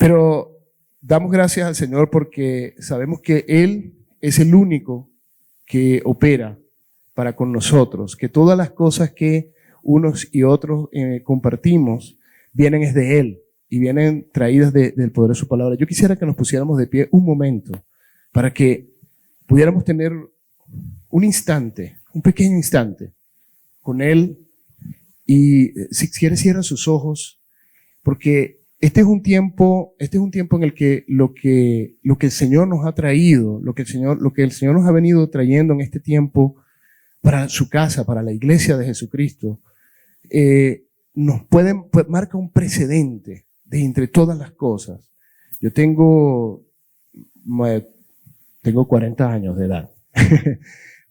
Pero damos gracias al Señor porque sabemos que Él es el único que opera para con nosotros, que todas las cosas que unos y otros compartimos vienen es de Él y vienen traídas del poder de su palabra. Yo quisiera que nos pusiéramos de pie un momento para que pudiéramos tener un instante, un pequeño instante con Él. Y si quiere, cierra sus ojos, porque este es un tiempo en el que lo que el Señor nos ha traído, lo que el Señor nos ha venido trayendo en este tiempo para su casa, para la iglesia de Jesucristo, marca un precedente de entre todas las cosas. Yo tengo 40 años de edad,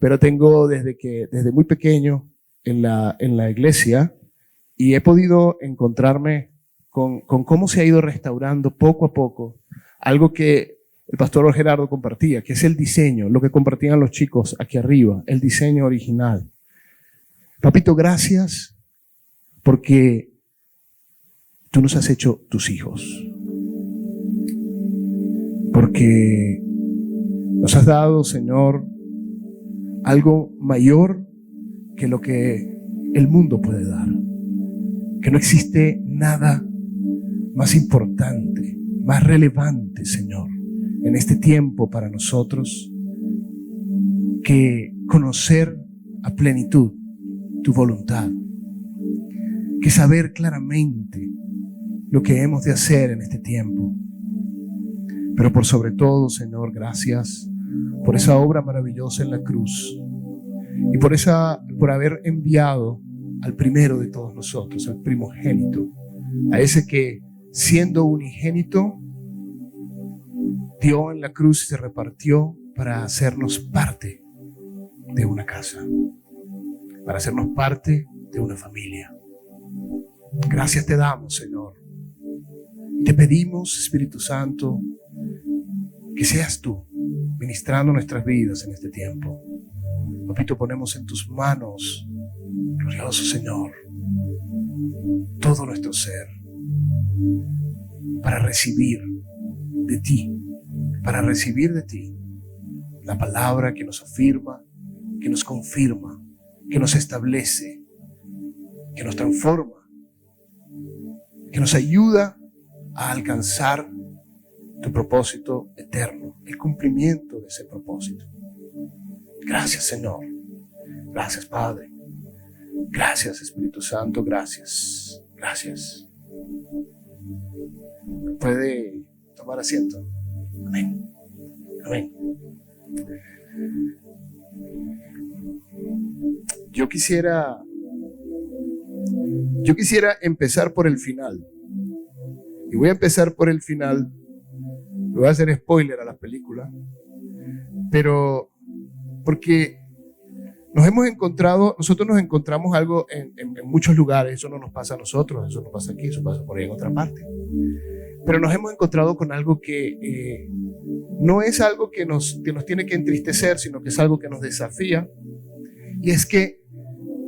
pero tengo desde muy pequeño en la iglesia, y he podido encontrarme con cómo se ha ido restaurando poco a poco algo que el pastor Gerardo compartía, que es el diseño, lo que compartían los chicos aquí arriba, el diseño original. Papito, gracias porque tú nos has hecho tus hijos, porque nos has dado, Señor, algo mayor que lo que el mundo puede dar, que no existe nada más importante, más relevante, Señor, en este tiempo para nosotros que conocer a plenitud tu voluntad, que saber claramente lo que hemos de hacer en este tiempo. Pero por sobre todo, Señor, gracias por esa obra maravillosa en la cruz y por haber enviado al primero de todos nosotros, al primogénito, a ese que siendo unigénito dio en la cruz y se repartió para hacernos parte de una casa, para hacernos parte de una familia. Gracias te damos, Señor. Te pedimos, Espíritu Santo, que seas tú ministrando nuestras vidas en este tiempo. Papito, ponemos en tus manos, glorioso Señor, todo nuestro ser para recibir de ti la palabra que nos afirma, que nos confirma, que nos establece, que nos transforma, que nos ayuda a alcanzar tu propósito eterno, el cumplimiento de ese propósito. Gracias, Señor. Gracias, Padre. Gracias, Espíritu Santo. Gracias. Gracias. Puede tomar asiento. Amén. Amén. Yo quisiera empezar por el final. Y voy a empezar por el final. Le voy a hacer spoiler a la película. Pero porque nosotros nos encontramos algo en muchos lugares. Eso no nos pasa a nosotros, eso no pasa aquí, eso pasa por ahí en otra parte. Pero nos hemos encontrado con algo que no es algo que nos tiene que entristecer, sino que es algo que nos desafía. Y es que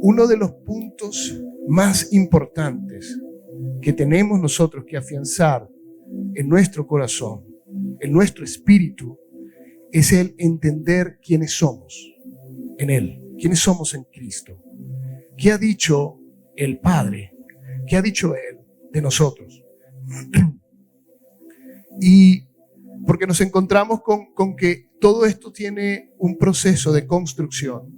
uno de los puntos más importantes que tenemos nosotros que afianzar en nuestro corazón, en nuestro espíritu, es el entender quiénes somos en Él, quiénes somos en Cristo. ¿Qué ha dicho el Padre? ¿Qué ha dicho Él de nosotros? Y porque nos encontramos con que todo esto tiene un proceso de construcción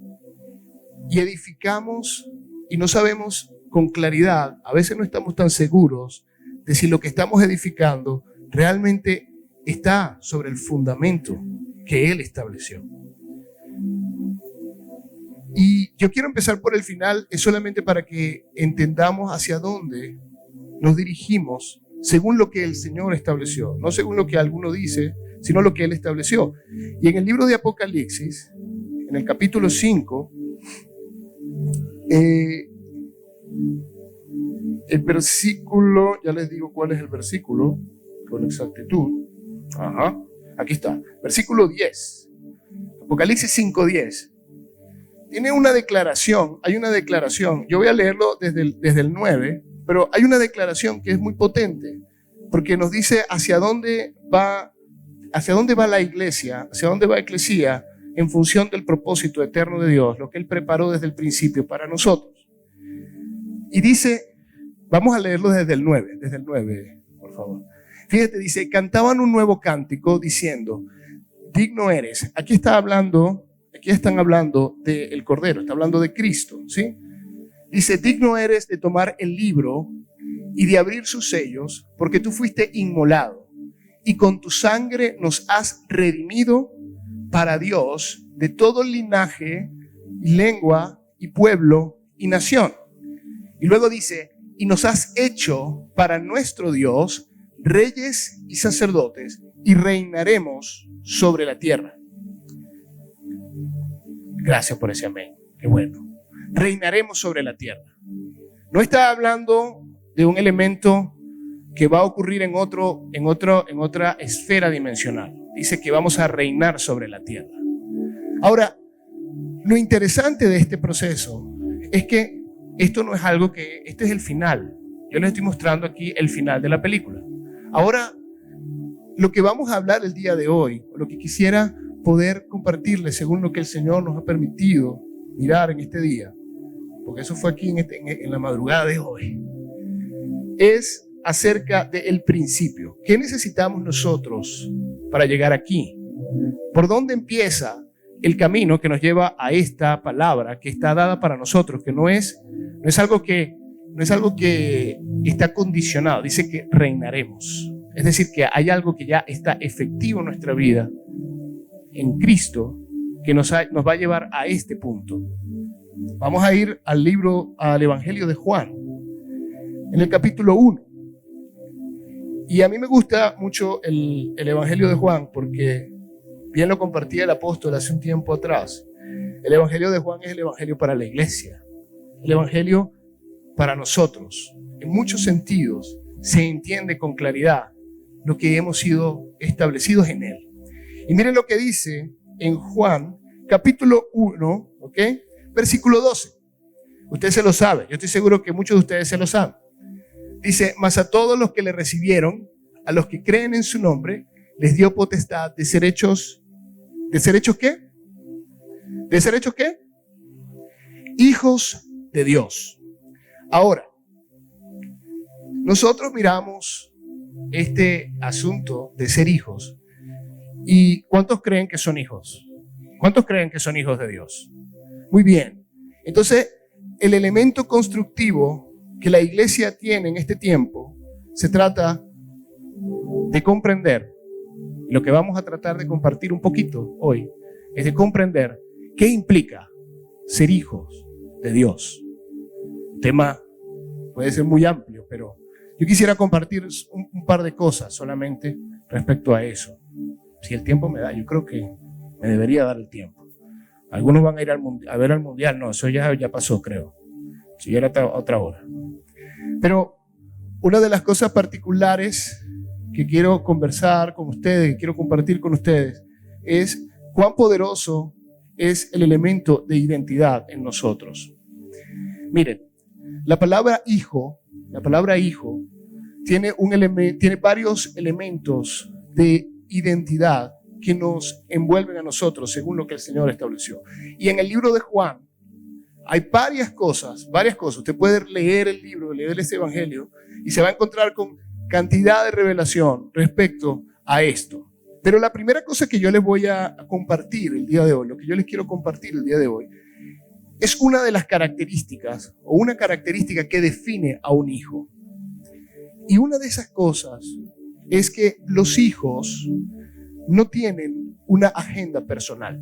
y edificamos y no sabemos con claridad, a veces no estamos tan seguros de si lo que estamos edificando realmente está sobre el fundamento que Él estableció. Y yo quiero empezar por el final, es solamente para que entendamos hacia dónde nos dirigimos según lo que el Señor estableció, no según lo que alguno dice, sino lo que Él estableció. Y en el libro de Apocalipsis, en el capítulo 5, el versículo, ya les digo cuál es el versículo con exactitud. Aquí está, versículo 10. Apocalipsis 5:10. Tiene una declaración, hay una declaración. Yo voy a leerlo desde el 9, pero hay una declaración que es muy potente porque nos dice hacia dónde va la iglesia, hacia dónde va Eclesía en función del propósito eterno de Dios, lo que Él preparó desde el principio para nosotros. Y dice, vamos a leerlo desde el 9, por favor. Fíjate, dice, cantaban un nuevo cántico diciendo, digno eres. Aquí están hablando del Cordero, está hablando de Cristo, ¿sí? Dice, digno eres de tomar el libro y de abrir sus sellos, porque tú fuiste inmolado y con tu sangre nos has redimido para Dios de todo linaje, lengua y pueblo y nación. Y luego dice, y nos has hecho para nuestro Dios reyes y sacerdotes y reinaremos sobre la tierra. Gracias por ese amén. Qué bueno. Reinaremos sobre la tierra. No está hablando de un elemento que va a ocurrir en otra esfera dimensional. Dice que vamos a reinar sobre la tierra. Ahora, lo interesante de este proceso es que esto no es algo que, este es el final. Yo les estoy mostrando aquí el final de la película. Ahora, lo que vamos a hablar el día de hoy, lo que quisiera poder compartirles según lo que el Señor nos ha permitido mirar en este día, porque eso fue aquí en la madrugada de hoy, es acerca del principio. ¿Qué necesitamos nosotros para llegar aquí? ¿Por dónde empieza el camino que nos lleva a esta palabra que está dada para nosotros? Que no es algo que está condicionado. Dice que reinaremos. Es decir, que hay algo que ya está efectivo en nuestra vida, en Cristo, que nos va a llevar a este punto. Vamos a ir al Evangelio de Juan, en el capítulo 1. Y a mí me gusta mucho el Evangelio de Juan porque bien lo compartía el apóstol hace un tiempo atrás. El Evangelio de Juan es el Evangelio para la iglesia, el Evangelio para nosotros. En muchos sentidos se entiende con claridad lo que hemos sido establecidos en él. Y miren lo que dice en Juan, capítulo 1, ¿ok? Versículo 12. Usted se lo sabe, yo estoy seguro que muchos de ustedes se lo saben. Dice, mas a todos los que le recibieron, a los que creen en su nombre, les dio potestad de ser hechos ¿qué? ¿De ser hechos qué? Hijos de Dios. Ahora, nosotros miramos este asunto de ser hijos. ¿Y cuántos creen que son hijos? ¿Cuántos creen que son hijos de Dios? Muy bien. Entonces, el elemento constructivo que la iglesia tiene en este tiempo se trata de comprender. Lo que vamos a tratar de compartir un poquito hoy es de comprender qué implica ser hijos de Dios. El tema puede ser muy amplio, pero yo quisiera compartir un par de cosas solamente respecto a eso. Si el tiempo me da, yo creo que me debería dar el tiempo. Algunos van a ir a ver al mundial, no, eso ya pasó, creo. Si ya era otra hora. Pero una de las cosas particulares que quiero conversar con ustedes, que quiero compartir con ustedes, es cuán poderoso es el elemento de identidad en nosotros. Miren, la palabra hijo tiene varios elementos de identidad que nos envuelven a nosotros según lo que el Señor estableció. Y en el libro de Juan hay varias cosas. Usted puede leer el libro, leer este evangelio y se va a encontrar con cantidad de revelación respecto a esto. Pero la primera cosa que yo les voy a compartir el día de hoy, lo que yo les quiero compartir el día de hoy, es una de las características o una característica que define a un hijo. Y una de esas cosas es que los hijos no tienen una agenda personal.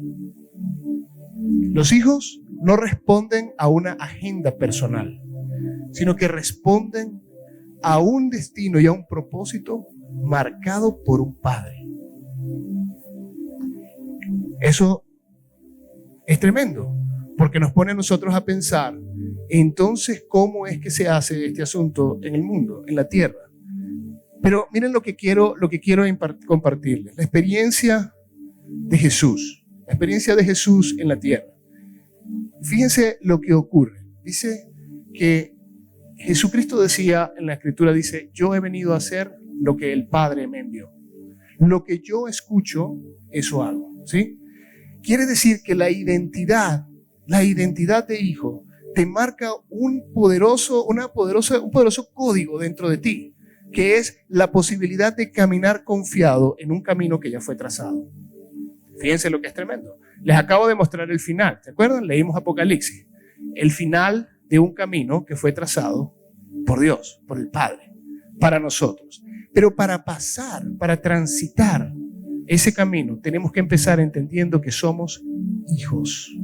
Los hijos no responden a una agenda personal, sino que responden a un destino y a un propósito marcado por un padre. Eso es tremendo, porque nos pone a nosotros a pensar, entonces, ¿cómo es que se hace este asunto en el mundo, en la tierra? Pero miren lo que quiero compartirles. La experiencia de Jesús en la tierra. Fíjense lo que ocurre. Dice que Jesucristo decía en la Escritura, dice, yo he venido a hacer lo que el Padre me envió. Lo que yo escucho, eso hago, ¿sí? Quiere decir que la identidad de hijo te marca un poderoso código dentro de ti, que es la posibilidad de caminar confiado en un camino que ya fue trazado. Fíjense lo que es tremendo. Les acabo de mostrar el final, ¿se acuerdan? Leímos Apocalipsis. El final de un camino que fue trazado por Dios, por el Padre, para nosotros. Pero para transitar ese camino, tenemos que empezar entendiendo que somos hijos.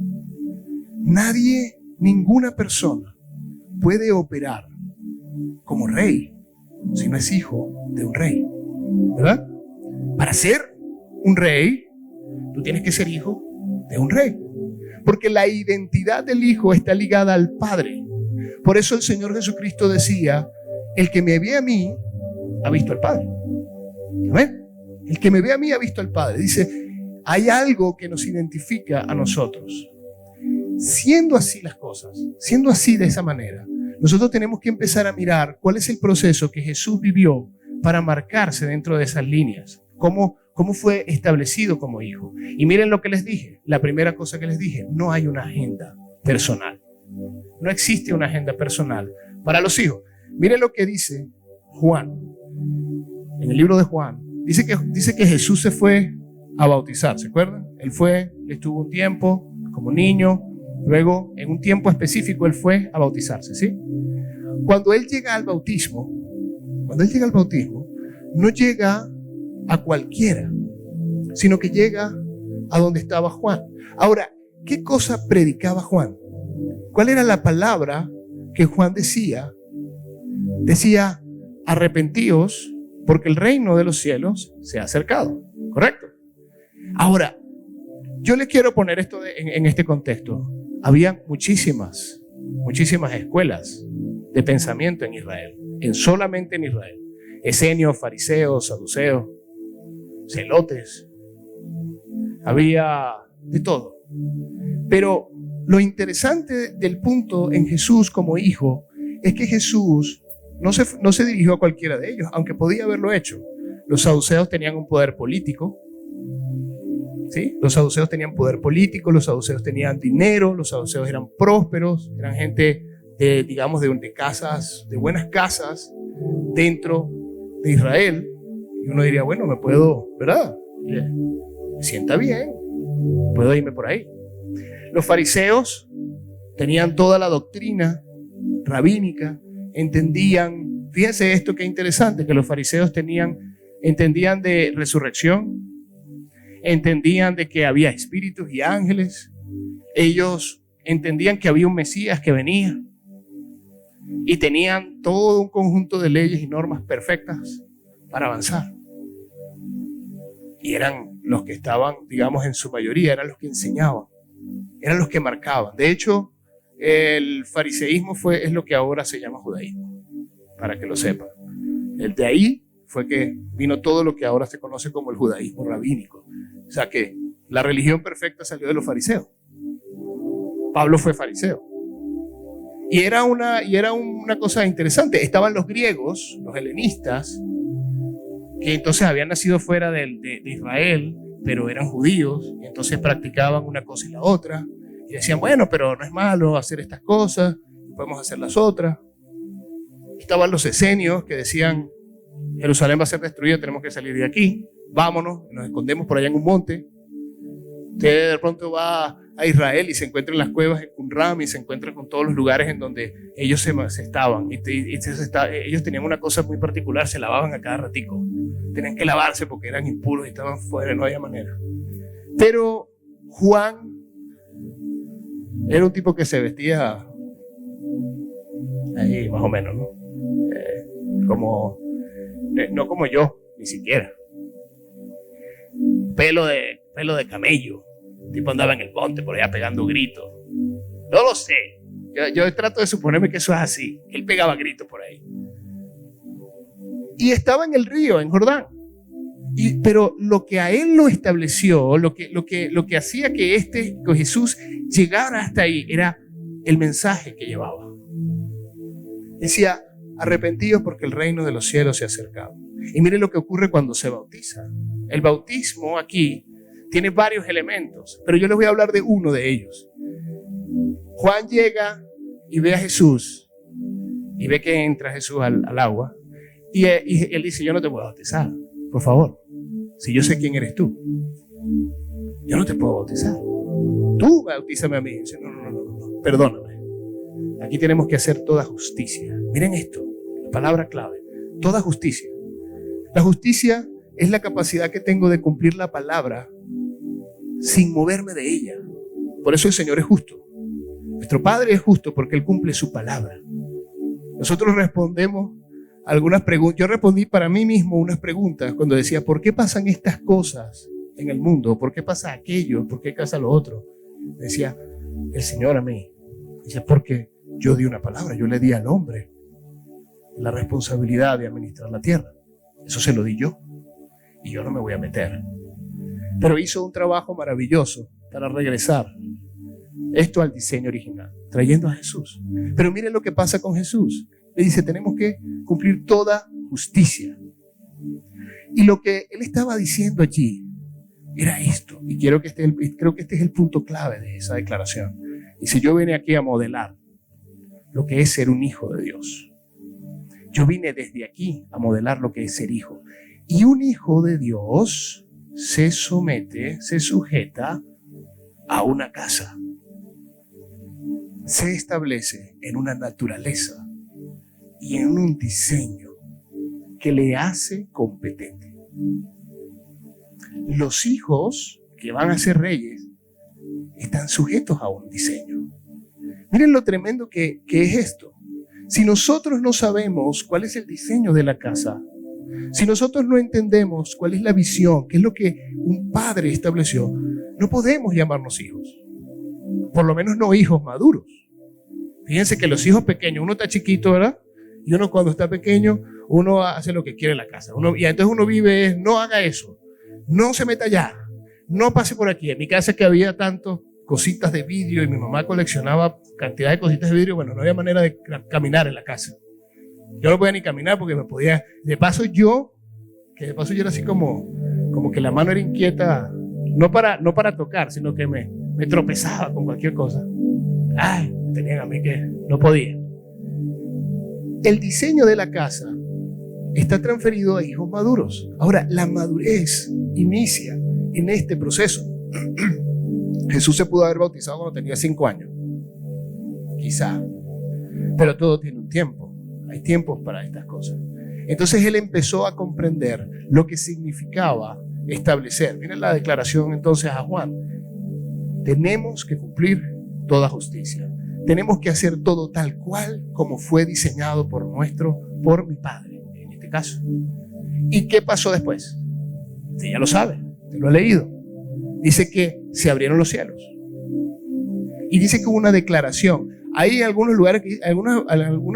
Nadie, ninguna persona puede operar como rey si no es hijo de un rey, ¿verdad? Para ser un rey, tú tienes que ser hijo de un rey, porque la identidad del hijo está ligada al Padre. Por eso el Señor Jesucristo decía: el que me ve a mí ha visto al Padre. ¿Amén? El que me ve a mí ha visto al Padre. Dice, hay algo que nos identifica a nosotros. Siendo así las cosas, siendo así de esa manera, nosotros tenemos que empezar a mirar cuál es el proceso que Jesús vivió para marcarse dentro de esas líneas. ¿Cómo fue establecido como hijo? Y miren lo que les dije. La primera cosa que les dije: no hay una agenda personal. No existe una agenda personal para los hijos. Miren lo que dice Juan. En el libro de Juan, dice que Jesús se fue a bautizar, ¿se acuerdan? Él estuvo un tiempo como niño, luego en un tiempo específico él fue a bautizarse, ¿sí? Cuando él llega al bautismo, no llega a cualquiera, sino que llega a donde estaba Juan. Ahora, ¿qué cosa predicaba Juan? ¿Cuál era la palabra que Juan decía? Decía: arrepentíos, porque el reino de los cielos se ha acercado. ¿Correcto? Ahora, yo le quiero poner esto en este contexto. Había muchísimas escuelas de pensamiento en Israel, solamente en Israel. Esenios, fariseos, saduceos, celotes. Había de todo. Pero lo interesante del punto en Jesús como hijo es que Jesús no se dirigió a cualquiera de ellos, aunque podía haberlo hecho. Los saduceos tenían un poder político, ¿sí? Los saduceos tenían poder político, los saduceos tenían dinero, los saduceos eran prósperos, eran gente de casas, de buenas casas dentro de Israel. Y uno diría, bueno, ¿verdad? Me sienta bien, puedo irme por ahí. Los fariseos tenían toda la doctrina rabínica, entendían, fíjense esto que interesante, que los fariseos entendían de resurrección, entendían de que había espíritus y ángeles, ellos entendían que había un Mesías que venía y tenían todo un conjunto de leyes y normas perfectas para avanzar. Y eran los que estaban, en su mayoría, eran los que enseñaban, eran los que marcaban. De hecho, el fariseísmo es lo que ahora se llama judaísmo, para que lo sepan. De ahí fue que vino todo lo que ahora se conoce como el judaísmo rabínico. O sea que la religión perfecta salió de los fariseos. Pablo fue fariseo. Y era una cosa interesante. Estaban los griegos, los helenistas, que entonces habían nacido fuera de Israel, pero eran judíos, y entonces practicaban una cosa y la otra. Y decían, bueno, pero no es malo hacer estas cosas, podemos hacer las otras. Estaban los esenios que decían, Jerusalén va a ser destruida, tenemos que salir de aquí, vámonos, nos escondemos por allá en un monte. Usted de pronto va a Israel y se encuentra en las cuevas en Qumran y se encuentra con todos los lugares en donde ellos se estaban. Ellos tenían una cosa muy particular, se lavaban a cada ratico. Tenían que lavarse porque eran impuros y estaban fuera, no había manera. Pero Juan era un tipo que se vestía ahí más o menos, ¿no? No como yo, ni siquiera. Pelo de camello. El tipo andaba en el monte por allá pegando gritos. No lo sé. Yo trato de suponerme que eso es así. Él pegaba gritos por ahí. Y estaba en el río, en Jordán. Pero lo que a él lo estableció, lo que hacía que Jesús llegara hasta ahí, era el mensaje que llevaba. Decía, arrepentidos porque el reino de los cielos se ha acercado. Y miren lo que ocurre cuando se bautiza. El bautismo aquí tiene varios elementos, pero yo les voy a hablar de uno de ellos. Juan llega y ve a Jesús y ve que entra Jesús al agua y él dice: yo no te puedo bautizar, por favor, si yo sé quién eres tú, yo no te puedo bautizar, tú bautízame a mí. Dice: no, perdóname, aquí tenemos que hacer toda justicia. Miren esto, la palabra clave, toda justicia. La justicia es la capacidad que tengo de cumplir la palabra sin moverme de ella. Por eso el Señor es justo. Nuestro Padre es justo porque Él cumple su palabra. Nosotros respondemos algunas preguntas. Yo respondí para mí mismo unas preguntas cuando decía: ¿por qué pasan estas cosas en el mundo? ¿Por qué pasa aquello? ¿Por qué pasa lo otro? Decía el Señor a mí. Dice: porque yo di una palabra, yo le di al hombre la responsabilidad de administrar la tierra. Eso se lo di yo. Y yo no me voy a meter. Pero hizo un trabajo maravilloso para regresar esto al diseño original, trayendo a Jesús. Pero miren lo que pasa con Jesús. Le dice: tenemos que cumplir toda justicia. Y lo que él estaba diciendo allí era esto. Y creo que este es el punto clave de esa declaración. Dice: yo vine aquí a modelar lo que es ser un hijo de Dios. Yo vine desde aquí a modelar lo que es ser hijo. Y un hijo de Dios se somete, se sujeta a una casa. Se establece en una naturaleza y en un diseño que le hace competente. Los hijos que van a ser reyes están sujetos a un diseño. Miren lo tremendo que es esto. Si nosotros no sabemos cuál es el diseño de la casa, si nosotros no entendemos cuál es la visión, qué es lo que un padre estableció, no podemos llamarnos hijos. Por lo menos no hijos maduros. Fíjense que los hijos pequeños, uno está chiquito, ¿verdad? Y uno cuando está pequeño, uno hace lo que quiere en la casa. Y entonces uno vive, no haga eso, no se meta allá, no pase por aquí. En mi casa que había tantas cositas de vidrio y mi mamá coleccionaba cantidad de cositas de vidrio, bueno, no había manera de caminar en la casa. Yo no podía ni caminar porque me podía, de paso yo era así como que la mano era inquieta, no para tocar, sino que me tropezaba con cualquier cosa. Ay, tenían a mí que no podía. El diseño de la casa está transferido a hijos maduros. Ahora, la madurez inicia en este proceso. Jesús se pudo haber bautizado cuando tenía 5 años, quizá, pero todo tiene un tiempo. Hay tiempos para estas cosas. Entonces él empezó a comprender lo que significaba establecer. Miren la declaración entonces a Juan. Tenemos que cumplir toda justicia. Tenemos que hacer todo tal cual como fue diseñado por mi Padre, en este caso. ¿Y qué pasó después? Usted ya lo sabe, usted lo ha leído. Dice que se abrieron los cielos. Y dice que hubo una declaración. Hay algunos lugares, algunos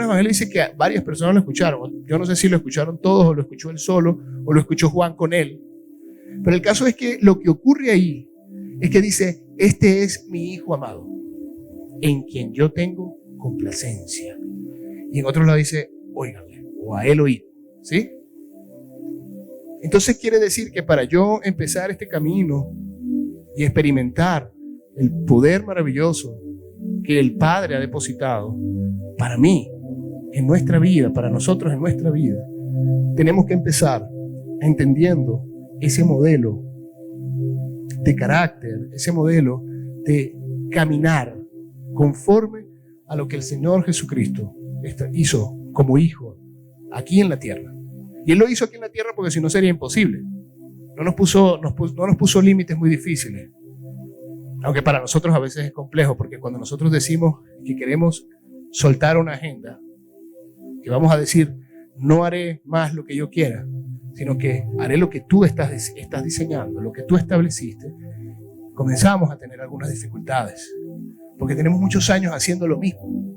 evangelios dicen que varias personas lo escucharon. Yo no sé si lo escucharon todos, o lo escuchó él solo, o lo escuchó Juan con él. Pero el caso es que lo que ocurre ahí es que dice: este es mi hijo amado, en quien yo tengo complacencia. Y en otro lado dice: óiganle, o a él oíd. ¿Sí? Entonces quiere decir que para yo empezar este camino y experimentar el poder maravilloso que el Padre ha depositado para mí, en nuestra vida, para nosotros en nuestra vida, tenemos que empezar entendiendo ese modelo de carácter, ese modelo de caminar conforme a lo que el Señor Jesucristo hizo como hijo aquí en la tierra. Y Él lo hizo aquí en la tierra porque si no sería imposible. No nos puso límites muy difíciles. Aunque para nosotros a veces es complejo, porque cuando nosotros decimos que queremos soltar una agenda, que vamos a decir: no haré más lo que yo quiera, sino que haré lo que tú estás diseñando, lo que tú estableciste, comenzamos a tener algunas dificultades, porque tenemos muchos años haciendo lo mismo.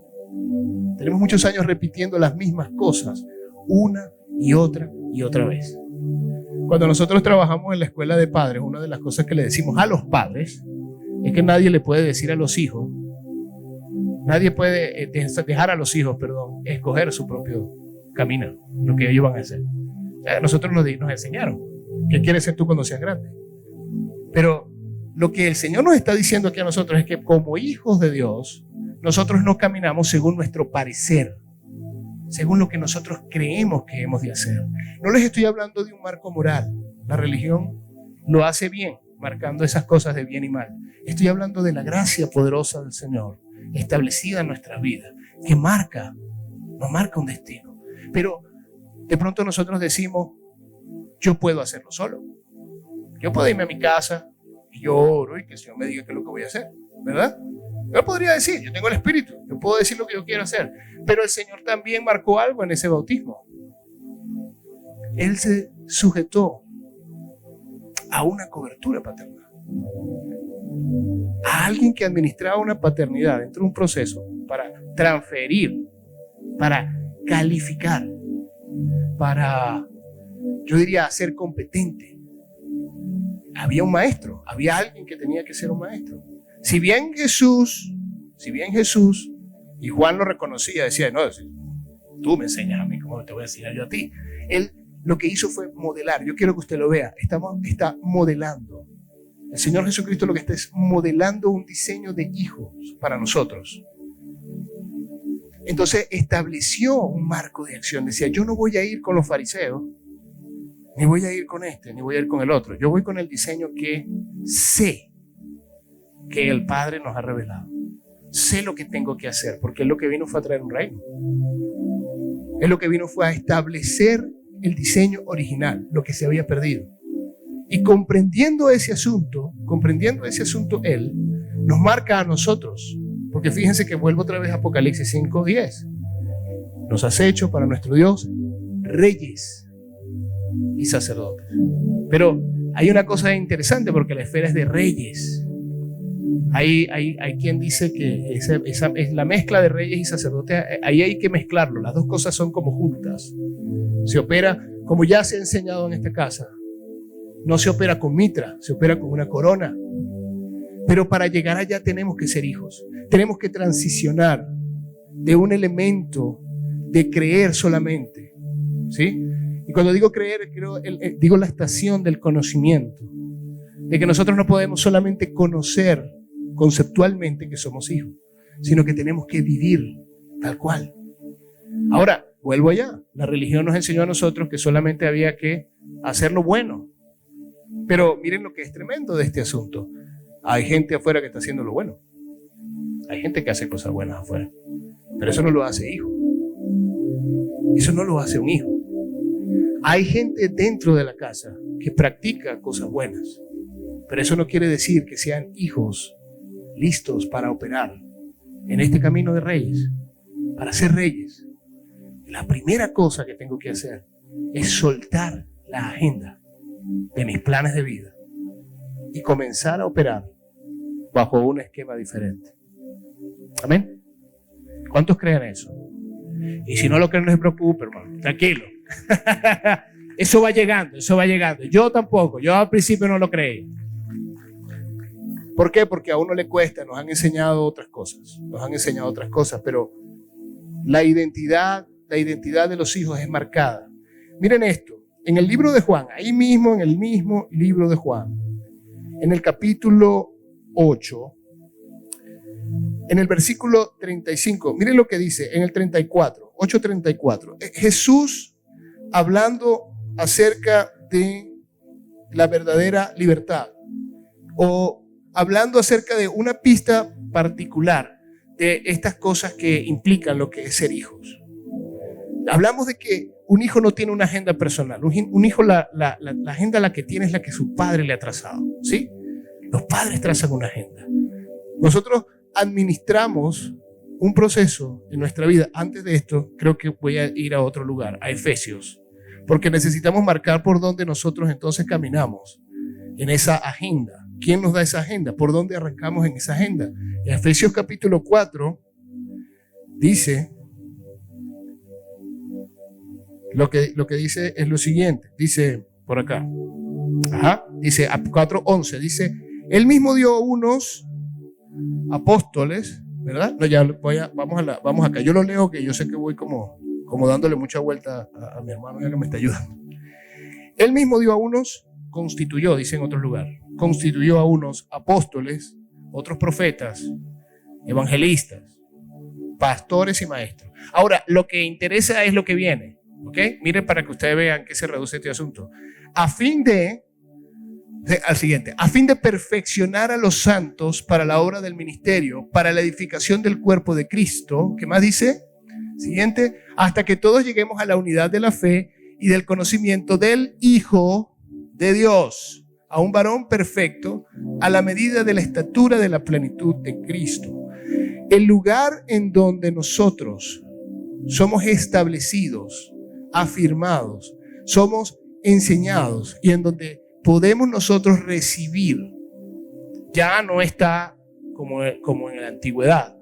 Tenemos muchos años repitiendo las mismas cosas una y otra vez. Cuando nosotros trabajamos en la escuela de padres, una de las cosas que le decimos a los padres es que nadie le puede decir a los hijos, nadie puede dejar a los hijos, escoger su propio camino, lo que ellos van a hacer. A nosotros nos enseñaron. ¿Qué quieres ser tú cuando seas grande? Pero lo que el Señor nos está diciendo aquí a nosotros es que como hijos de Dios, nosotros no caminamos según nuestro parecer, según lo que nosotros creemos que hemos de hacer. No les estoy hablando de un marco moral. La religión lo hace bien, marcando esas cosas de bien y mal. Estoy hablando de la gracia poderosa del Señor, establecida en nuestras vidas, que nos marca un destino. Pero de pronto nosotros decimos, yo puedo hacerlo solo. Yo puedo irme a mi casa y yo oro y que el Señor me diga qué es lo que voy a hacer, ¿verdad? Yo podría decir, yo tengo el Espíritu, yo puedo decir lo que yo quiero hacer. Pero el Señor también marcó algo en ese bautismo. Él se sujetó a una cobertura paternal. A alguien que administraba una paternidad dentro de un proceso para transferir, para calificar, para, yo diría, ser competente. Había un maestro, había alguien que tenía que ser un maestro. Si bien Jesús, y Juan lo reconocía, decía, no, tú me enseñas a mí, ¿cómo te voy a enseñar yo a ti? Él lo que hizo fue modelar. Yo quiero que usted lo vea. Está modelando. El Señor Jesucristo lo que está es modelando un diseño de hijos para nosotros. Entonces estableció un marco de acción. Decía, yo no voy a ir con los fariseos, ni voy a ir con este, ni voy a ir con el otro. Yo voy con el diseño que sé que el Padre nos ha revelado. Sé lo que tengo que hacer, porque Él lo que vino fue a traer un reino. Él lo que vino fue a establecer el diseño original, lo que se había perdido. Y comprendiendo ese asunto, Él nos marca a nosotros. Porque fíjense que vuelvo otra vez a Apocalipsis 5:10. Nos has hecho para nuestro Dios reyes y sacerdotes. Pero hay una cosa interesante porque la esfera es de reyes. Hay quien dice que esa es la mezcla de reyes y sacerdotes. Ahí hay que mezclarlo. Las dos cosas son como juntas. Se opera como ya se ha enseñado en esta casa. No se opera con mitra, se opera con una corona. Pero para llegar allá tenemos que ser hijos. Tenemos que transicionar de un elemento de creer solamente, ¿sí? Y cuando digo creer, digo la estación del conocimiento. De que nosotros no podemos solamente conocer conceptualmente que somos hijos, sino que tenemos que vivir tal cual. Ahora, vuelvo allá. La religión nos enseñó a nosotros que solamente había que hacer lo bueno. Pero miren lo que es tremendo de este asunto. Hay gente afuera que está haciendo lo bueno. Hay gente que hace cosas buenas afuera. Pero eso no lo hace hijo. Eso no lo hace un hijo. Hay gente dentro de la casa que practica cosas buenas. Pero eso no quiere decir que sean hijos listos para operar en este camino de reyes, para ser reyes. La primera cosa que tengo que hacer es soltar la agenda de mis planes de vida y comenzar a operar bajo un esquema diferente. Amén. ¿Cuántos creen eso? Y si no lo creen, no se preocupe, hermano. Tranquilo. Eso va llegando. Yo tampoco. Yo al principio no lo creí. ¿Por qué? Porque a uno le cuesta. Nos han enseñado otras cosas. Pero la identidad de los hijos es marcada. Miren esto. En el libro de Juan, ahí mismo, en el mismo libro de Juan, en el capítulo 8, en el versículo 35, miren lo que dice en el 34, 8:34. Jesús hablando acerca de la verdadera libertad, o hablando acerca de una pista particular de estas cosas que implican lo que es ser hijos. Hablamos de que un hijo no tiene una agenda personal. Un hijo, la agenda la que tiene es la que su padre le ha trazado, ¿sí? Los padres trazan una agenda. Nosotros administramos un proceso en nuestra vida. Antes de esto, creo que voy a ir a otro lugar, a Efesios, porque necesitamos marcar por dónde nosotros entonces caminamos en esa agenda. ¿Quién nos da esa agenda? ¿Por dónde arrancamos en esa agenda? En Efesios capítulo 4 dice, lo que dice es lo siguiente. Dice por acá, dice 4:11, dice, él mismo dio unos apóstoles, ¿verdad? No, ya vamos acá. Yo lo leo, que yo sé que voy como dándole mucha vuelta a mi hermano, ya que me está ayudando. Él mismo dio a unos, constituyó, dice en otro lugar, constituyó a unos apóstoles, otros profetas, evangelistas, pastores y maestros. Ahora, lo que interesa es lo que viene, ¿ok? Miren para que ustedes vean qué se reduce este asunto. A fin de perfeccionar a los santos para la obra del ministerio, para la edificación del cuerpo de Cristo. ¿Qué más dice? Siguiente, hasta que todos lleguemos a la unidad de la fe y del conocimiento del Hijo de Dios, a un varón perfecto, a la medida de la estatura de la plenitud de Cristo. El lugar en donde nosotros somos establecidos, afirmados, somos enseñados y en donde podemos nosotros recibir, ya no está como en la antigüedad,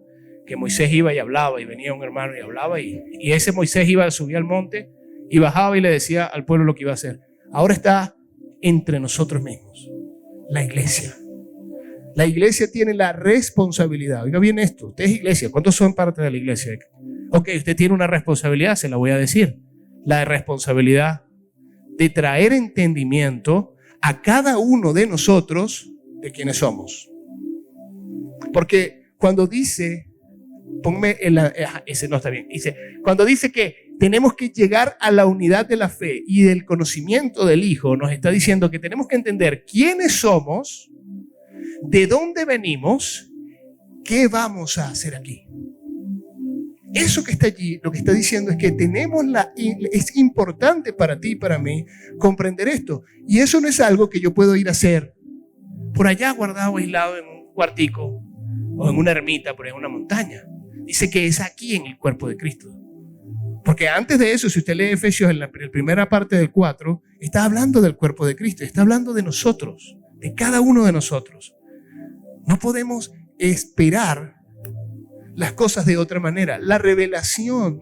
que Moisés iba y hablaba y venía un hermano y hablaba y ese Moisés subía al monte y bajaba y le decía al pueblo lo que iba a hacer. Ahora está entre nosotros mismos, la iglesia. La iglesia tiene la responsabilidad. Oiga bien esto, usted es iglesia. ¿Cuántos son parte de la iglesia? Ok, usted tiene una responsabilidad, se la voy a decir. La responsabilidad de traer entendimiento a cada uno de nosotros de quienes somos. Porque cuando dice, ese no está bien, dice, cuando dice que tenemos que llegar a la unidad de la fe y del conocimiento del Hijo, nos está diciendo que tenemos que entender quiénes somos, de dónde venimos, qué vamos a hacer aquí. Eso que está allí, lo que está diciendo es que es importante para ti y para mí comprender esto. Y eso no es algo que yo puedo ir a hacer por allá guardado, aislado en un cuartico o en una ermita, por ahí en una montaña. Dice que es aquí en el cuerpo de Cristo. Porque antes de eso, si usted lee Efesios en la primera parte del 4, está hablando del cuerpo de Cristo, está hablando de nosotros, de cada uno de nosotros. No podemos esperar las cosas de otra manera. La revelación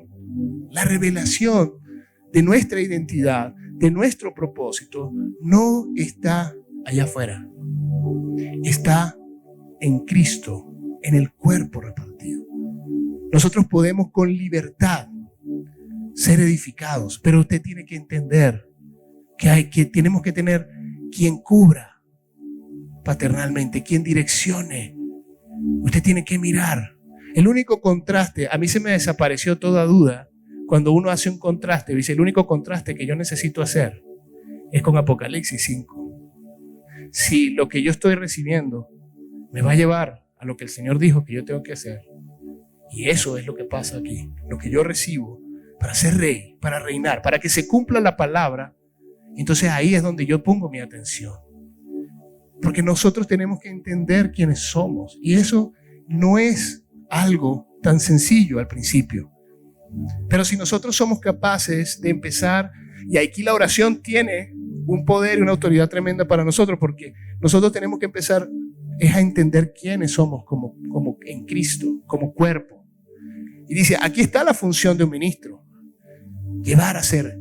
de nuestra identidad, de nuestro propósito, no está allá afuera. Está en Cristo, en el cuerpo repartido. Nosotros podemos con libertad ser edificados, pero usted tiene que entender que tenemos que tener quien cubra paternalmente, quien direccione. Usted tiene que mirar. El único contraste, a mí se me desapareció toda duda cuando uno hace un contraste. Dice, el único contraste que yo necesito hacer es con Apocalipsis 5. Si lo que yo estoy recibiendo me va a llevar a lo que el Señor dijo que yo tengo que hacer, y eso es lo que pasa aquí, lo que yo recibo para ser rey, para reinar, para que se cumpla la palabra, entonces ahí es donde yo pongo mi atención. Porque nosotros tenemos que entender quiénes somos, y eso no es algo tan sencillo al principio. Pero si nosotros somos capaces de empezar, y aquí la oración tiene un poder y una autoridad tremenda para nosotros, porque nosotros tenemos que empezar a entender quiénes somos como en Cristo, como cuerpo. Y dice, aquí está la función de un ministro: llevar a ser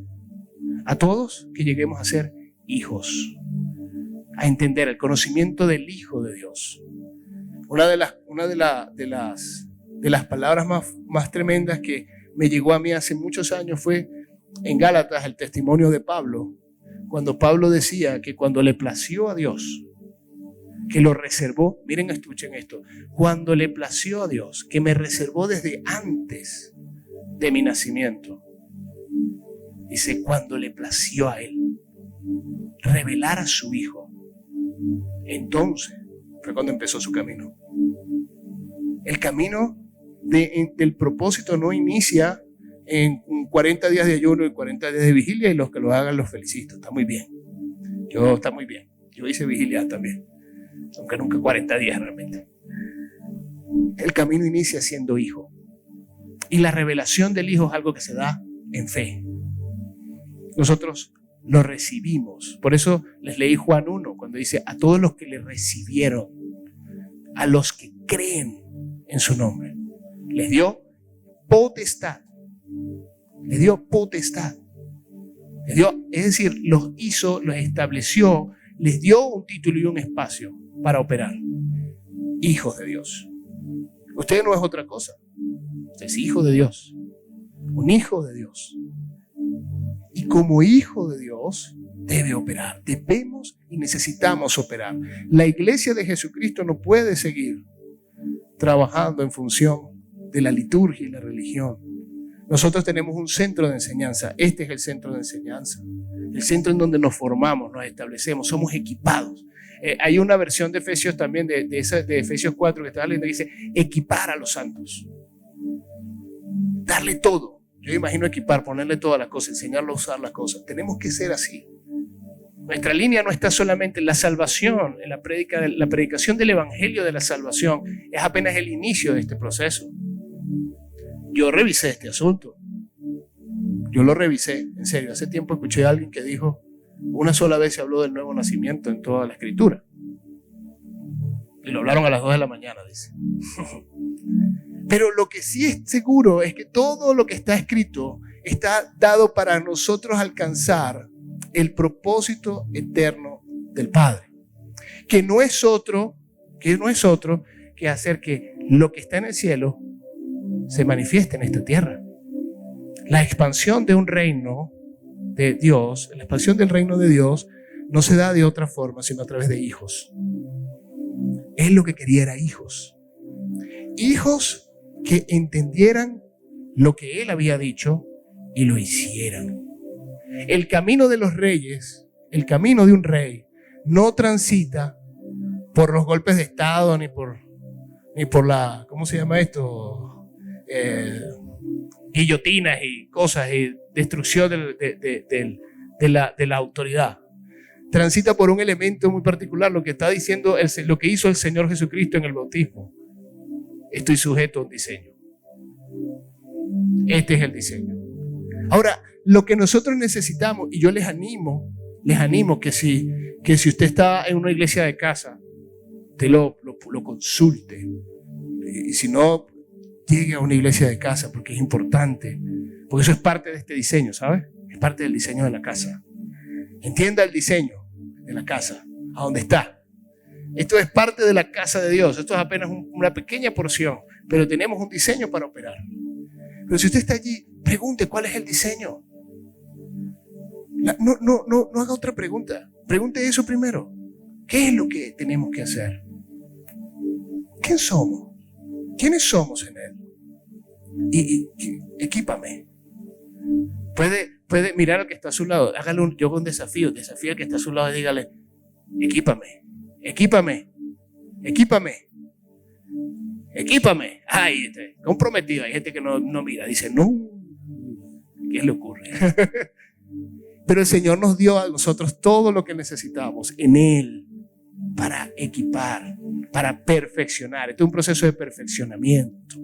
a todos que lleguemos a ser hijos, a entender el conocimiento del Hijo de Dios. Una de las palabras más tremendas que me llegó a mí hace muchos años fue en Gálatas, el testimonio de Pablo, cuando Pablo decía que cuando le plació a Dios, que lo reservó, miren, escuchen esto, cuando le plació a Dios, que me reservó desde antes de mi nacimiento. Dice, cuando le plació a Él revelar a su Hijo, entonces fue cuando empezó su camino. El camino del propósito no inicia en 40 días de ayuno y 40 días de vigilia, y los que lo hagan los felicito, está muy bien. Está muy bien. Yo hice vigilia también, aunque nunca 40 días realmente. El camino inicia siendo hijo. Y la revelación del Hijo es algo que se da en fe. Nosotros lo recibimos. Por eso les leí Juan 1, cuando dice, a todos los que le recibieron, a los que creen en su nombre, les dio potestad. Les dio potestad. Les dio, es decir, los hizo, los estableció, les dio un título y un espacio para operar. Hijos de Dios. Usted no es otra cosa. Usted es hijo de Dios. Un hijo de Dios. Y como hijo de Dios, debe operar. Debemos y necesitamos operar. La iglesia de Jesucristo no puede seguir trabajando en función de la liturgia y la religión. Nosotros tenemos un centro de enseñanza. Este es el centro de enseñanza. El centro en donde nos formamos, nos establecemos, somos equipados. Hay una versión de Efesios también, de Efesios 4 que estaba leyendo, que dice equipar a los santos. Darle todo. Yo imagino equipar, ponerle todas las cosas, enseñarlo a usar las cosas. Tenemos que ser así. Nuestra línea no está solamente en la salvación, en la predicación del evangelio de la salvación. Es apenas el inicio de este proceso. Yo revisé este asunto. Yo lo revisé, en serio. Hace tiempo escuché a alguien que dijo, una sola vez se habló del nuevo nacimiento en toda la escritura. Y lo hablaron a las 2 de la mañana, dice. Pero lo que sí es seguro es que todo lo que está escrito está dado para nosotros alcanzar el propósito eterno del Padre. Que no es otro que hacer que lo que está en el cielo se manifieste en esta tierra. La expansión de un reino de Dios, la expansión del reino de Dios no se da de otra forma sino a través de hijos. Él lo que quería era hijos. Hijos que entendieran lo que Él había dicho y lo hicieran. El camino de los reyes, el camino de un rey, no transita por los golpes de Estado ni por la, ¿cómo se llama esto? Guillotinas y cosas y destrucción de la autoridad. Transita por un elemento muy particular, lo que está diciendo, lo que hizo el Señor Jesucristo en el bautismo. Estoy sujeto a un diseño. Este es el diseño. Ahora, lo que nosotros necesitamos, y yo les animo que si usted está en una iglesia de casa, usted lo consulte. Y si no, llegue a una iglesia de casa porque es importante. Porque eso es parte de este diseño, ¿sabes? Es parte del diseño de la casa. Entienda el diseño de la casa, a dónde está. Esto es parte de la casa de Dios. Esto es apenas una pequeña porción, pero tenemos un diseño para operar. Pero si usted está allí, pregunte cuál es el diseño. No haga otra pregunta. Pregunte eso primero. ¿Qué es lo que tenemos que hacer? ¿Quién somos? ¿Quiénes somos en Él? Y equípame. Puede mirar al que está a su lado. Hágale un desafío. Desafío al que está a su lado y dígale, equípame. Ay, comprometido. Hay gente que no mira. Dice, no. ¿Qué le ocurre? Pero el Señor nos dio a nosotros todo lo que necesitábamos en Él para equipar, para perfeccionar. Este es un proceso de perfeccionamiento.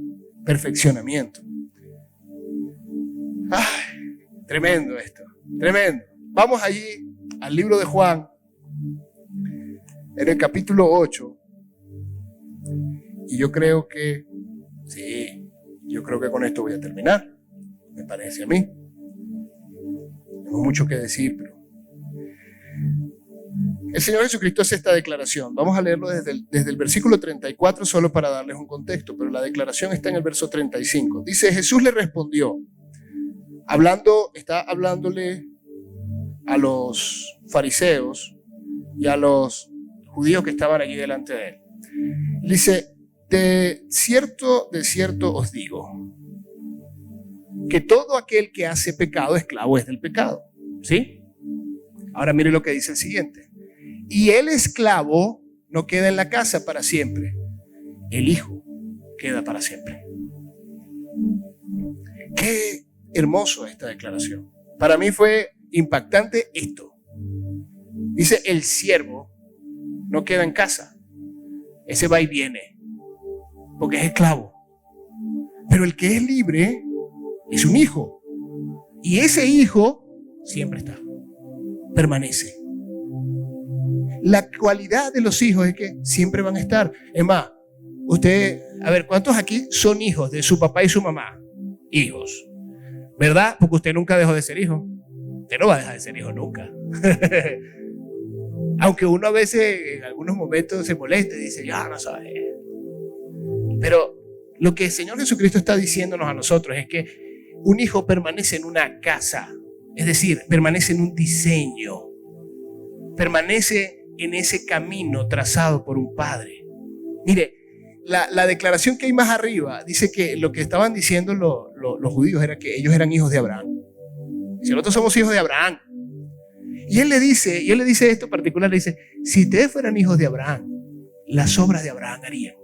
Ay, tremendo esto, tremendo. Vamos allí al libro de Juan, en el capítulo 8. Y yo creo que con esto voy a terminar. Me parece a mí. Tengo mucho que decir, pero el Señor Jesucristo hace esta declaración. Vamos a leerlo desde el versículo 34 solo para darles un contexto, pero la declaración está en el verso 35. Dice, Jesús le respondió, está hablándole a los fariseos y a los judíos que estaban allí delante de él. Dice, de cierto os digo, que todo aquel que hace pecado, esclavo es del pecado. ¿Sí? Ahora mire lo que dice el siguiente. Y el esclavo no queda en la casa para siempre. El hijo queda para siempre. Qué hermoso esta declaración. Para mí fue impactante esto. Dice, el siervo no queda en casa. Ese va y viene. Porque es esclavo. Pero el que es libre es un hijo. Y ese hijo siempre está. Permanece. La cualidad de los hijos es que siempre van a estar. Es más, ¿cuántos aquí son hijos de su papá y su mamá? Hijos. ¿Verdad? Porque usted nunca dejó de ser hijo. Usted no va a dejar de ser hijo nunca. Aunque uno a veces, en algunos momentos, se molesta y dice, ya no sabes. Pero lo que el Señor Jesucristo está diciéndonos a nosotros es que un hijo permanece en una casa. Es decir, permanece en un diseño. permanece en ese camino trazado por un padre. Mire, la declaración que hay más arriba dice que lo que estaban diciendo los judíos era que ellos eran hijos de Abraham. Si nosotros somos hijos de Abraham. Y él le dice esto en particular, le dice, si ustedes fueran hijos de Abraham, las obras de Abraham harían.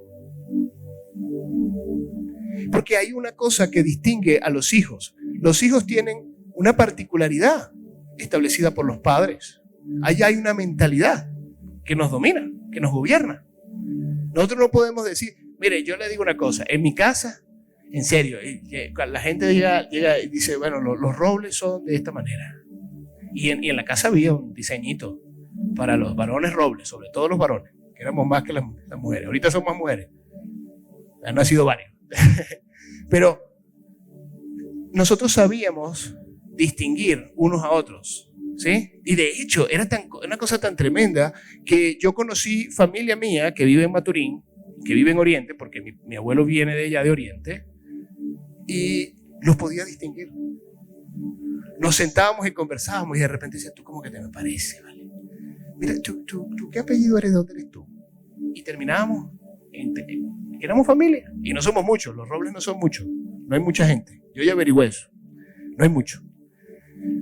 Porque hay una cosa que distingue a los hijos. Los hijos tienen una particularidad establecida por los padres. Allá hay una mentalidad que nos domina, que nos gobierna. Nosotros no podemos decir, mire, yo le digo una cosa, en mi casa, en serio, la gente llega y dice, bueno, los robles son de esta manera. Y en la casa había un diseñito para los varones robles, sobre todo los varones, que éramos más que las mujeres. Ahorita son más mujeres. Han nacido varios. Pero nosotros sabíamos distinguir unos a otros, ¿sí? Y de hecho, era una cosa tan tremenda que yo conocí familia mía que vive en Maturín, que vive en Oriente, porque mi abuelo viene de allá de Oriente, y los podía distinguir. Nos sentábamos y conversábamos y de repente decía, ¿tú cómo que te me parece? ¿Vale? Mira, ¿tú qué apellido eres? ¿De dónde eres tú? Y terminábamos, éramos familia. Y no somos muchos, los robles no son muchos, no hay mucha gente. Yo ya averigüé eso, no hay mucho.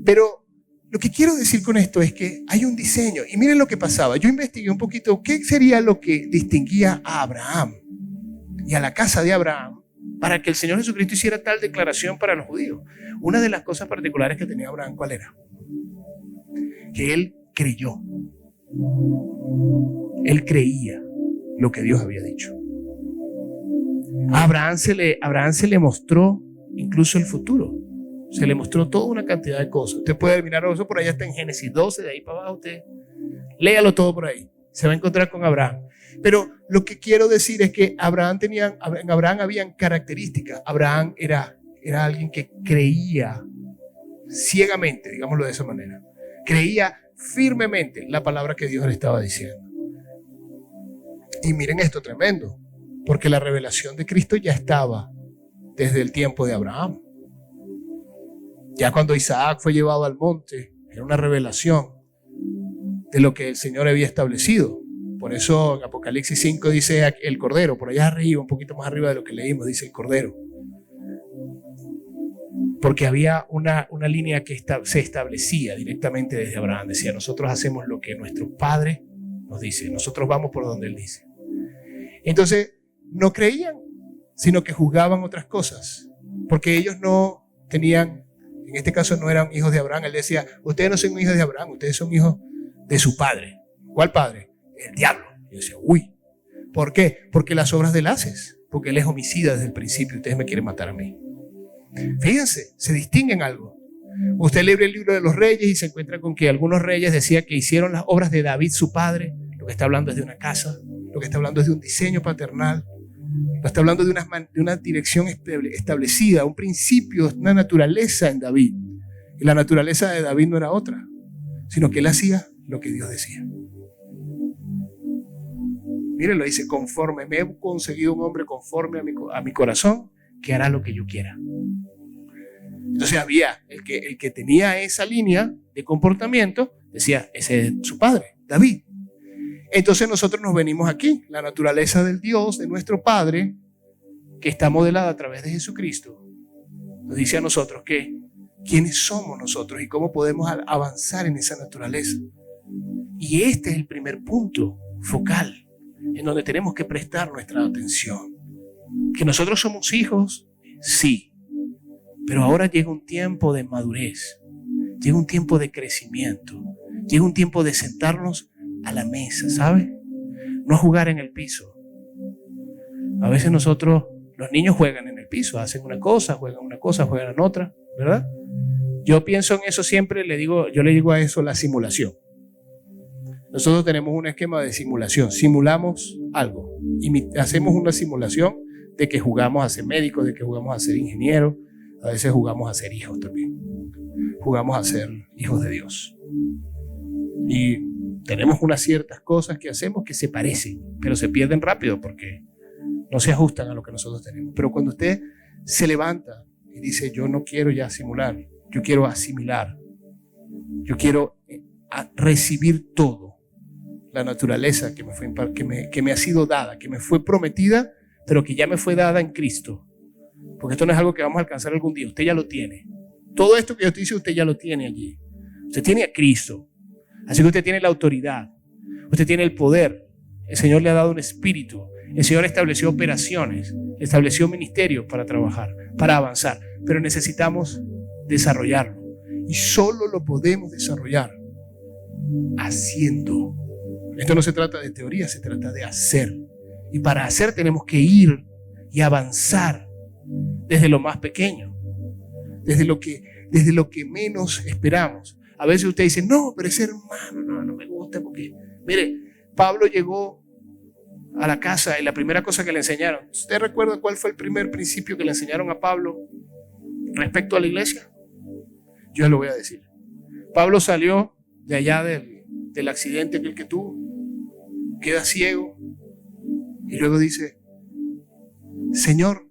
Pero lo que quiero decir con esto es que hay un diseño. Y miren lo que pasaba. Yo investigué un poquito qué sería lo que distinguía a Abraham y a la casa de Abraham para que el Señor Jesucristo hiciera tal declaración para los judíos. Una de las cosas particulares que tenía Abraham, ¿cuál era? Que él creyó. Él creía lo que Dios había dicho. A Abraham se le mostró incluso el futuro. Se le mostró toda una cantidad de cosas. Usted puede mirar eso por allá, está en Génesis 12, de ahí para abajo, usted léalo todo por ahí. Se va a encontrar con Abraham. Pero lo que quiero decir es que en Abraham habían características. Abraham era alguien que creía ciegamente, digámoslo de esa manera. Creía firmemente la palabra que Dios le estaba diciendo. Y miren esto tremendo, porque la revelación de Cristo ya estaba desde el tiempo de Abraham. Ya cuando Isaac fue llevado al monte, era una revelación de lo que el Señor había establecido. Por eso en Apocalipsis 5 dice el Cordero, por allá arriba, un poquito más arriba de lo que leímos, dice el Cordero. Porque había una línea que se establecía directamente desde Abraham. Decía, nosotros hacemos lo que nuestro Padre nos dice, nosotros vamos por donde Él dice. Entonces, no creían, sino que juzgaban otras cosas, porque ellos no tenían, en este caso no eran hijos de Abraham. Él decía, ustedes no son hijos de Abraham, ustedes son hijos de su padre. ¿Cuál padre? El diablo. Y yo decía, uy, ¿por qué? Porque las obras de él haces, porque él es homicida desde el principio y ustedes me quieren matar a mí. Fíjense, se distinguen algo. Usted lee el libro de los reyes y se encuentra con que algunos reyes decían que hicieron las obras de David su padre. Lo que está hablando es de una casa, lo que está hablando es de un diseño paternal, lo está hablando de una dirección establecida, un principio, una naturaleza en David. Y la naturaleza de David no era otra, sino que él hacía lo que Dios decía. Miren, lo dice, conforme me he conseguido un hombre conforme a mi corazón, que hará lo que yo quiera. Entonces había el que tenía esa línea de comportamiento, decía, ese es su padre, David. Entonces nosotros nos venimos aquí, la naturaleza del Dios, de nuestro Padre, que está modelada a través de Jesucristo, nos dice a nosotros que quiénes somos nosotros y cómo podemos avanzar en esa naturaleza. Y este es el primer punto focal en donde tenemos que prestar nuestra atención. Que nosotros somos hijos, sí, pero ahora llega un tiempo de madurez, llega un tiempo de crecimiento, llega un tiempo de sentarnos a la mesa, ¿sabe? No jugar en el piso. A veces nosotros, los niños juegan en el piso, hacen una cosa, juegan en otra, ¿verdad? Yo pienso en eso siempre, yo le digo a eso la simulación. Nosotros tenemos un esquema de simulación, simulamos algo, hacemos una simulación de que jugamos a ser médicos, de que jugamos a ser ingenieros, a veces jugamos a ser hijos también, jugamos a ser hijos de Dios. Y tenemos unas ciertas cosas que hacemos que se parecen, pero se pierden rápido porque no se ajustan a lo que nosotros tenemos. Pero cuando usted se levanta y dice, yo no quiero ya simular, yo quiero asimilar, yo quiero a recibir todo. La naturaleza que me ha sido dada, que me fue prometida, pero que ya me fue dada en Cristo. Porque esto no es algo que vamos a alcanzar algún día, usted ya lo tiene. Todo esto que yo estoy diciendo, usted ya lo tiene allí. Usted tiene a Cristo. Así que usted tiene la autoridad, usted tiene el poder. El Señor le ha dado un espíritu. El Señor estableció operaciones, estableció ministerios para trabajar, para avanzar. Pero necesitamos desarrollarlo. Y solo lo podemos desarrollar haciendo. Esto no se trata de teoría, se trata de hacer. Y para hacer tenemos que ir y avanzar desde lo más pequeño, desde lo que menos esperamos. A veces usted dice, no, pero ese hermano no me gusta porque, mire, Pablo llegó a la casa y la primera cosa que le enseñaron, ¿usted recuerda cuál fue el primer principio que le enseñaron a Pablo respecto a la iglesia? Yo lo voy a decir. Pablo salió de allá del accidente que tuvo, queda ciego y luego dice, Señor,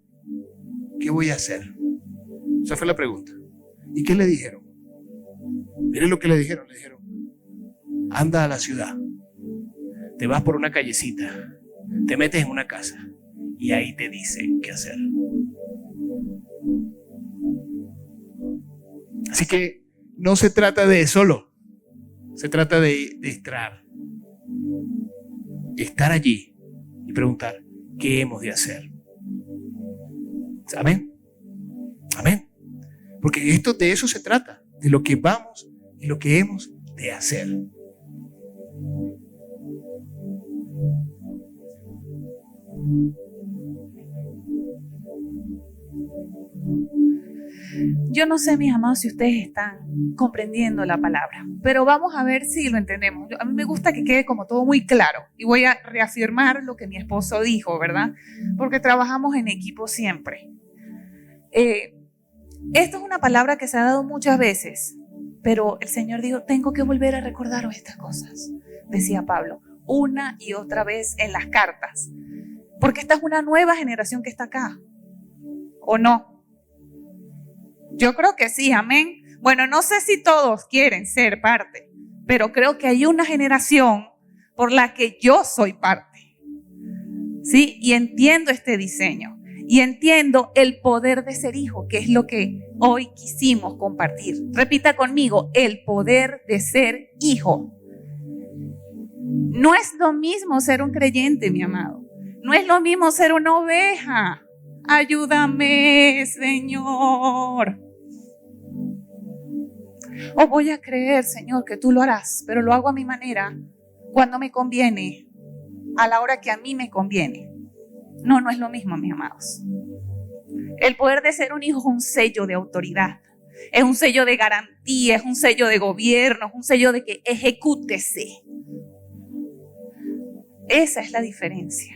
¿qué voy a hacer? Esa fue la pregunta. ¿Y qué le dijeron? Miren lo que le dijeron. Le dijeron, anda a la ciudad, te vas por una callecita, te metes en una casa y ahí te dicen qué hacer. Así que no se trata de solo, se trata de estar allí y preguntar qué hemos de hacer. Amén. Amén. Porque de eso se trata, de lo que vamos y lo que hemos de hacer. Yo no sé, mis amados, si ustedes están comprendiendo la palabra, pero vamos a ver si lo entendemos. A mí me gusta que quede como todo muy claro y voy a reafirmar lo que mi esposo dijo, ¿verdad? Porque trabajamos en equipo siempre. Esto es una palabra que se ha dado muchas veces, pero el Señor dijo, tengo que volver a recordaros estas cosas, decía Pablo, una y otra vez en las cartas, porque esta es una nueva generación que está acá, ¿o no? Yo creo que sí, amén. Bueno, no sé si todos quieren ser parte, pero creo que hay una generación por la que yo soy parte, ¿sí? Y entiendo este diseño. Y entiendo el poder de ser hijo, que es lo que hoy quisimos compartir. Repita conmigo, el poder de ser hijo. No es lo mismo ser un creyente, mi amado. No es lo mismo ser una oveja. Ayúdame, Señor. O voy a creer, Señor, que tú lo harás, pero lo hago a mi manera, cuando me conviene, a la hora que a mí me conviene. No es lo mismo, mis amados. El poder de ser un hijo es un sello de autoridad, es un sello de garantía, es un sello de gobierno, es un sello de que ejecútese. Esa es la diferencia.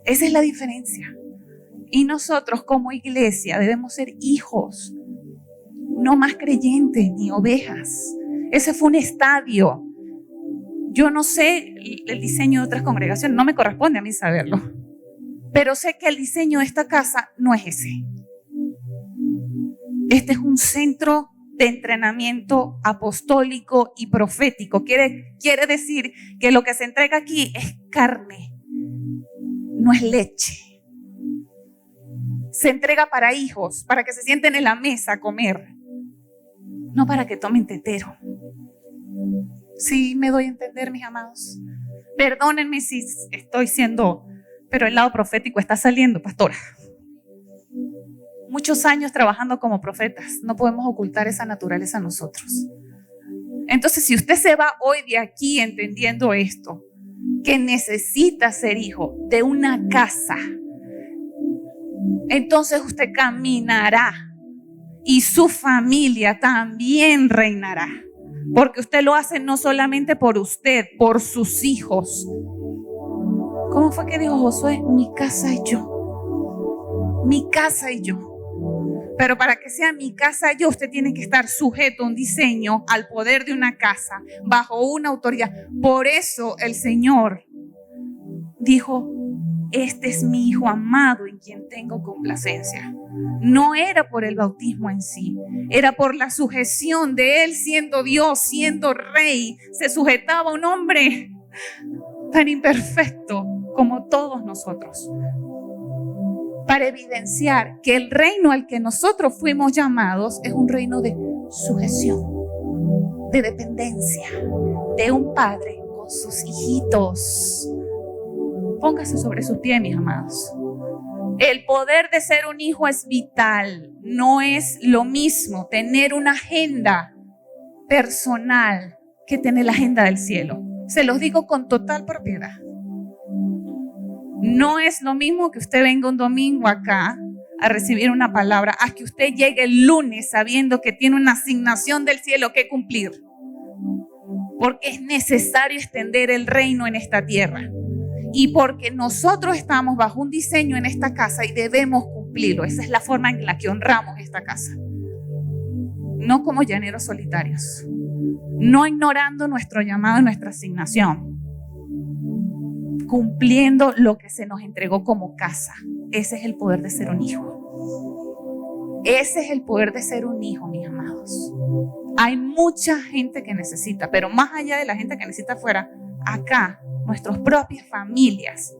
Esa es la diferencia. Y nosotros como iglesia debemos ser hijos, no más creyentes ni ovejas. Ese fue un estadio. Yo no sé el diseño de otras congregaciones, no me corresponde a mí saberlo, pero sé que el diseño de esta casa no es ese. Este es un centro de entrenamiento apostólico y profético. Quiere decir que lo que se entrega aquí es carne, no es leche. Se entrega para hijos, para que se sienten en la mesa a comer, no para que tomen tetero. Sí, me doy a entender, mis amados. Perdónenme si estoy siendo, pero el lado profético está saliendo, pastora. Muchos años trabajando como profetas, no podemos ocultar esa naturaleza a nosotros. Entonces, si usted se va hoy de aquí entendiendo esto, que necesita ser hijo de una casa, entonces usted caminará y su familia también reinará. Porque usted lo hace no solamente por usted, por sus hijos. ¿Cómo fue que dijo Josué? Mi casa y yo. Mi casa y yo. Pero para que sea mi casa y yo, usted tiene que estar sujeto a un diseño, al poder de una casa, bajo una autoridad. Por eso el Señor dijo, este es mi hijo amado en quien tengo complacencia. no era por el bautismo en sí, era por la sujeción de Él siendo Dios, siendo Rey. Se sujetaba a un hombre tan imperfecto como todos nosotros, para evidenciar que el reino al que nosotros fuimos llamados es un reino de sujeción, de dependencia, de un padre con sus hijitos. Póngase sobre sus pies, mis amados. El poder de ser un hijo es vital. No es lo mismo tener una agenda personal que tener la agenda del cielo. Se los digo con total propiedad. No es lo mismo que usted venga un domingo acá a recibir una palabra, a que usted llegue el lunes sabiendo que tiene una asignación del cielo que cumplir. Porque es necesario extender el reino en esta tierra. Y porque nosotros estamos bajo un diseño en esta casa y debemos cumplirlo. Esa es la forma en la que honramos esta casa. No como llaneros solitarios. No ignorando nuestro llamado y nuestra asignación. Cumpliendo lo que se nos entregó como casa. Ese es el poder de ser un hijo. Ese es el poder de ser un hijo, mis amados. Hay mucha gente que necesita, pero más allá de la gente que necesita afuera, acá, nuestras propias familias,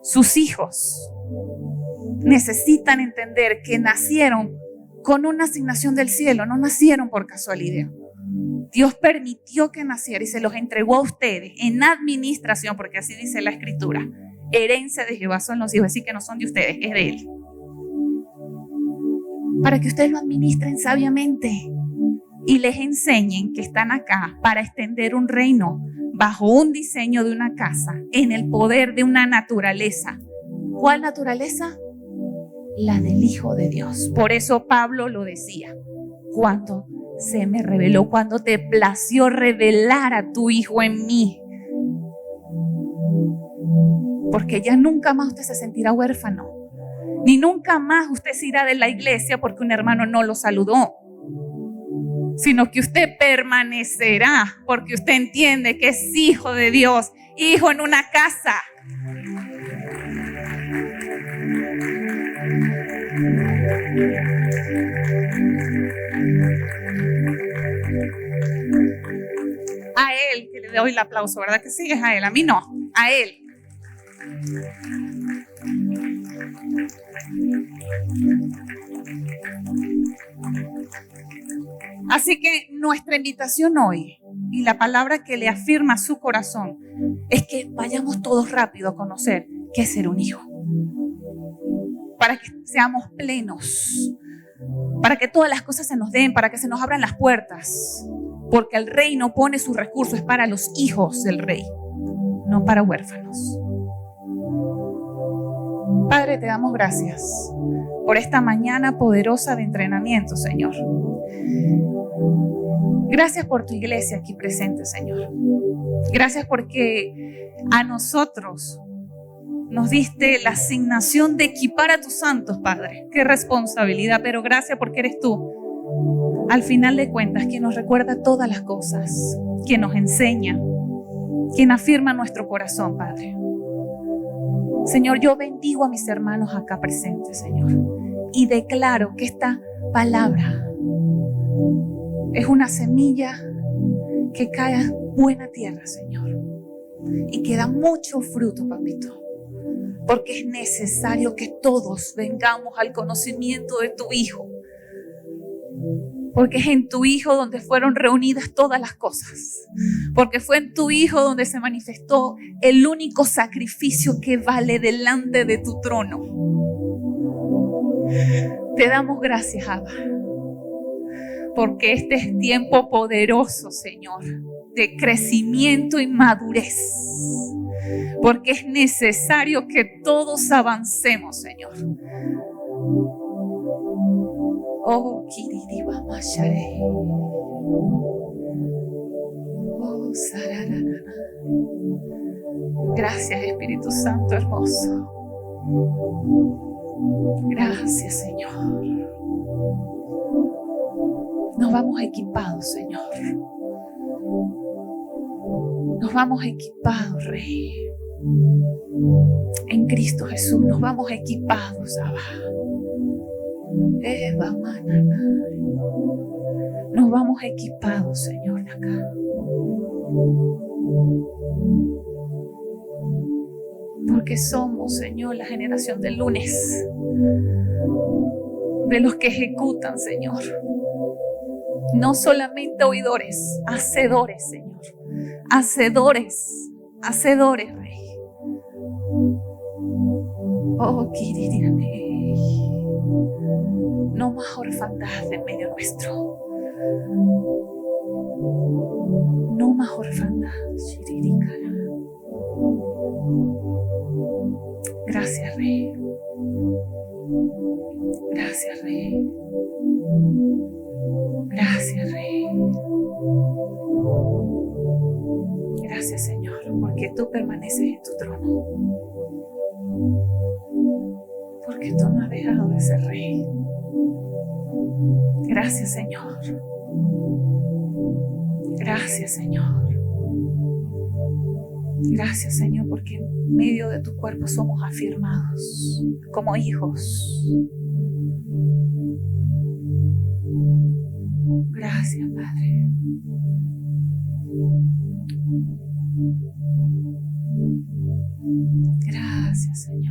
sus hijos, necesitan entender que nacieron con una asignación del cielo, no nacieron por casualidad. Dios permitió que naciera y se los entregó a ustedes en administración, porque así dice la Escritura. Herencia de Jehová son los hijos, es decir, que no son de ustedes, es de Él. Para que ustedes lo administren sabiamente y les enseñen que están acá para extender un reino bajo un diseño de una casa, en el poder de una naturaleza. ¿Cuál naturaleza? La del Hijo de Dios. Por eso Pablo lo decía, cuando se me reveló, cuando te plació revelar a tu Hijo en mí. Porque ya nunca más usted se sentirá huérfano, ni nunca más usted se irá de la iglesia porque un hermano no lo saludó, sino que usted permanecerá porque usted entiende que es hijo de Dios, hijo en una casa. A Él que le doy el aplauso, ¿verdad que sí? Es a Él, a mí no, a Él. Así que nuestra invitación hoy y la palabra que le afirma su corazón es que vayamos todos rápido a conocer qué es ser un hijo, para que seamos plenos, para que todas las cosas se nos den, para que se nos abran las puertas, porque el reino pone sus recursos para los hijos del rey, no para huérfanos. Padre, te damos gracias por esta mañana poderosa de entrenamiento, Señor. Gracias por tu iglesia aquí presente, Señor. Gracias porque a nosotros nos diste la asignación de equipar a tus santos, Padre. Qué responsabilidad, pero gracias porque eres tú, al final de cuentas, quien nos recuerda todas las cosas, quien nos enseña, quien afirma nuestro corazón, Padre. Señor, yo bendigo a mis hermanos acá presentes, Señor, y declaro que esta palabra es una semilla que cae a buena tierra, Señor, y que da mucho fruto, papito, porque es necesario que todos vengamos al conocimiento de tu Hijo, porque es en tu Hijo donde fueron reunidas todas las cosas, porque fue en tu Hijo donde se manifestó el único sacrificio que vale delante de tu trono. Te damos gracias, Abba, porque este es tiempo poderoso, Señor, de crecimiento y madurez, porque es necesario que todos avancemos, Señor. Oh, Kiririba Mashare. Oh, Sararana. Gracias, Espíritu Santo hermoso. Gracias, Señor. Nos vamos equipados, Señor. Nos vamos equipados, Rey. En Cristo Jesús nos vamos equipados, Abba. Eva, manana. Nos vamos equipados, Señor, de acá. Porque somos, Señor, la generación del lunes. De los que ejecutan, Señor. No solamente oidores, hacedores, Señor. Hacedores, hacedores, Rey. Oh, Kirirane. No más orfandad en medio nuestro. No más orfandad. Gracias, Rey. Gracias, Rey. Gracias, Rey. Gracias, Señor, porque tú permaneces en tu trono. Porque tú no has dejado de ser Rey. Gracias, Señor. Gracias, Señor. Gracias, Señor, porque en medio de tu cuerpo somos afirmados como hijos. Gracias, Padre. Gracias, Señor.